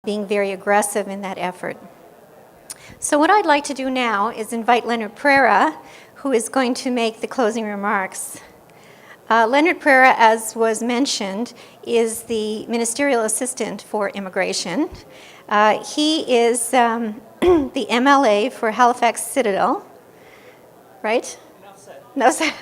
being very aggressive in that effort. So what I'd like to do now is invite Leonard Pereira, who is going to make the closing remarks. Leonard Pereira, as was mentioned, is the Ministerial Assistant for Immigration. He is the MLA for Halifax Citadel, right? No, sir.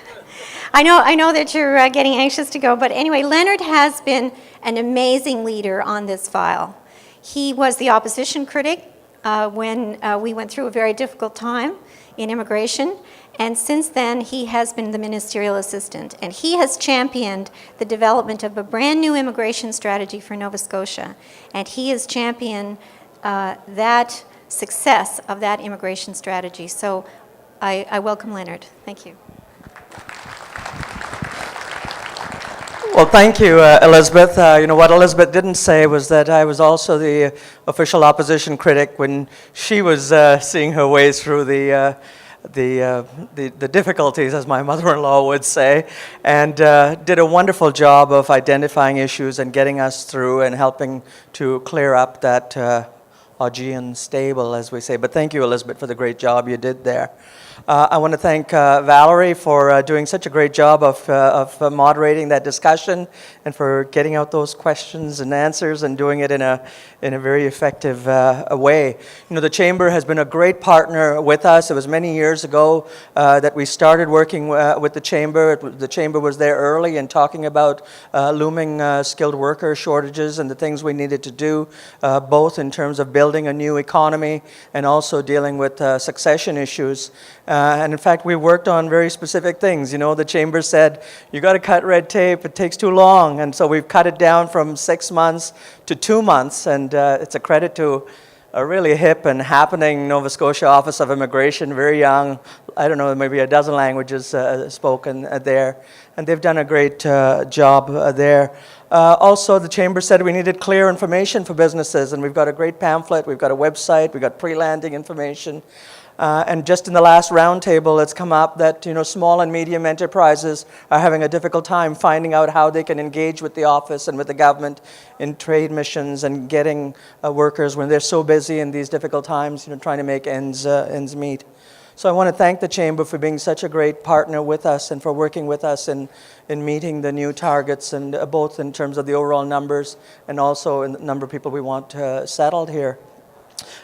I know that you're getting anxious to go, but anyway, Leonard has been an amazing leader on this file. He was the opposition critic when we went through a very difficult time in immigration, and since then he has been the ministerial assistant, and he has championed the development of a brand new immigration strategy for Nova Scotia, and he has championed that success of that immigration strategy. So I welcome Leonard. Thank you. Well, thank you, Elizabeth. What Elizabeth didn't say was that I was also the official opposition critic when she was seeing her way through the difficulties, as my mother-in-law would say, and did a wonderful job of identifying issues and getting us through and helping to clear up that Augean stable, as we say. But thank you, Elizabeth, for the great job you did there. I want to thank Valerie for doing such a great job of moderating that discussion and for getting out those questions and answers and doing it in a very effective way. The Chamber has been a great partner with us. It was many years ago that we started working with the Chamber. The Chamber was there early and talking about looming skilled worker shortages and the things we needed to do, both in terms of building a new economy and also dealing with succession issues. And in fact, we worked on very specific things. The Chamber said, you got to cut red tape, it takes too long. And so we've cut it down from 6 months to 2 months. And it's a credit to a really hip and happening Nova Scotia Office of Immigration, very young, I don't know, maybe a dozen languages spoken there. And they've done a great job there. Also, the Chamber said we needed clear information for businesses. And we've got a great pamphlet, we've got a website, we've got pre-landing information. And just in the last roundtable, it's come up that small and medium enterprises are having a difficult time finding out how they can engage with the office and with the government in trade missions and getting workers when they're so busy in these difficult times, trying to make ends meet. So I want to thank the Chamber for being such a great partner with us and for working with us in meeting the new targets, and both in terms of the overall numbers and also in the number of people we want settled here.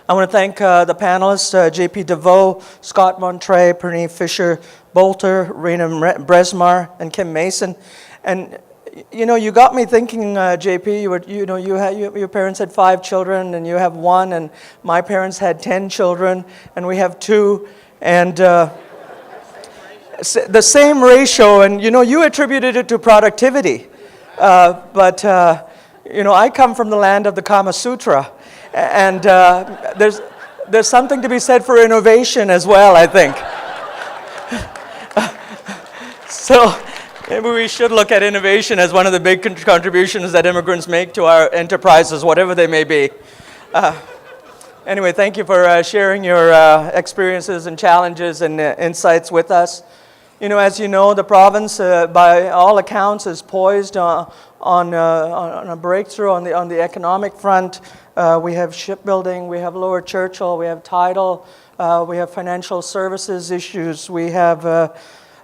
I want to thank the panelists, J.P. DeVoe, Scott Montre, Pernie Fisher-Bolter, Rena Bresmar, and Kim Mason. And, you got me thinking, J.P., your parents had 5 children, and you have 1, and my parents had 10 children, and we have 2, and the same ratio, and, you attributed it to productivity. But I come from the land of the Kama Sutra. And there's something to be said for innovation as well, I think. So maybe we should look at innovation as one of the big contributions that immigrants make to our enterprises, whatever they may be. Anyway, thank you for sharing your experiences and challenges and insights with us. As you know, the province, by all accounts, is poised on a breakthrough on the economic front. We have shipbuilding, we have Lower Churchill, we have tidal, we have financial services issues, we have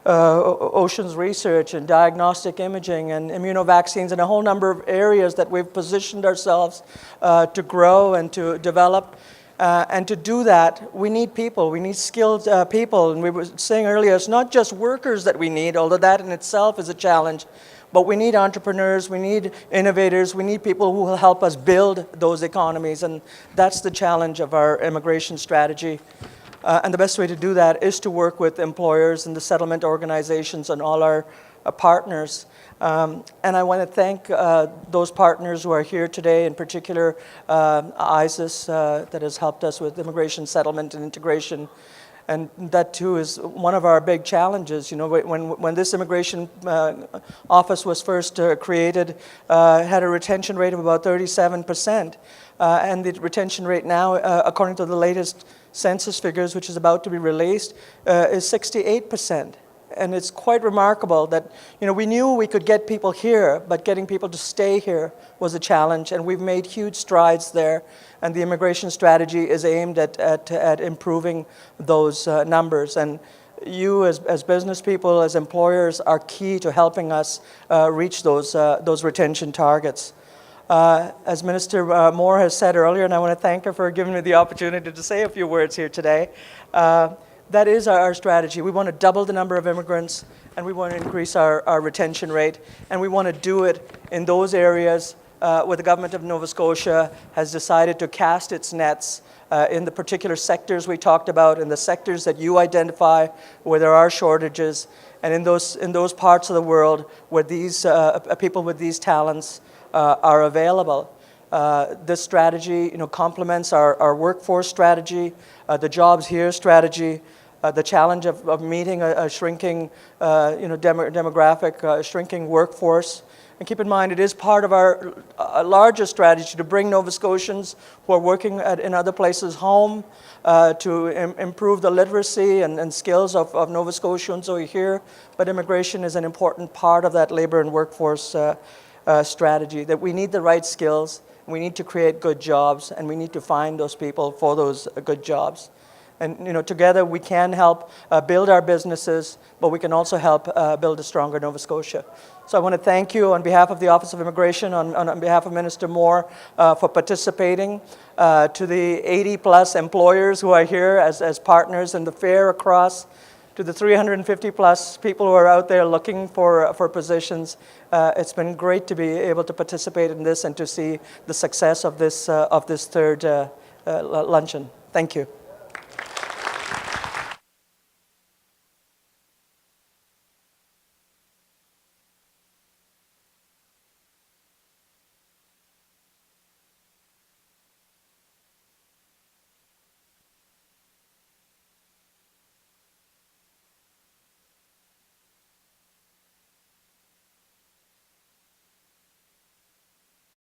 oceans research and diagnostic imaging and immunovaccines and a whole number of areas that we've positioned ourselves to grow and to develop. And to do that, we need people. We need skilled people. And we were saying earlier, it's not just workers that we need, although that in itself is a challenge. But we need entrepreneurs, we need innovators, we need people who will help us build those economies. And that's the challenge of our immigration strategy. And the best way to do that is to work with employers and the settlement organizations and all our partners. And I want to thank those partners who are here today, in particular ISIS, that has helped us with immigration settlement and integration. And that too is one of our big challenges. When this immigration office was first created, it had a retention rate of about 37%. And the retention rate now, according to the latest census figures, which is about to be released, is 68%. And it's quite remarkable that, we knew we could get people here, but getting people to stay here was a challenge, and we've made huge strides there. And the immigration strategy is aimed at improving those numbers. And you, as business people, as employers, are key to helping us reach those retention targets. As Minister Moore has said earlier, and I want to thank her for giving me the opportunity to say a few words here today, that is our strategy. We want to double the number of immigrants, and we want to increase our retention rate, and we want to do it in those areas where the government of Nova Scotia has decided to cast its nets in the particular sectors we talked about, in the sectors that you identify where there are shortages, and in those parts of the world where these people with these talents are available. This strategy, complements our workforce strategy, the Jobs Here strategy, the challenge of meeting a shrinking, demographic, shrinking workforce. And keep in mind, it is part of our larger strategy to bring Nova Scotians who are working in other places home, to improve the literacy and skills of Nova Scotians who are here. But immigration is an important part of that labor and workforce strategy, that we need the right skills, we need to create good jobs, and we need to find those people for those good jobs. And together we can help build our businesses, but we can also help build a stronger Nova Scotia. So I want to thank you on behalf of the Office of Immigration, on behalf of Minister Moore, for participating. To the 80-plus employers who are here as partners in the fair across, to the 350-plus people who are out there looking for positions. It's been great to be able to participate in this and to see the success of this third luncheon. Thank you.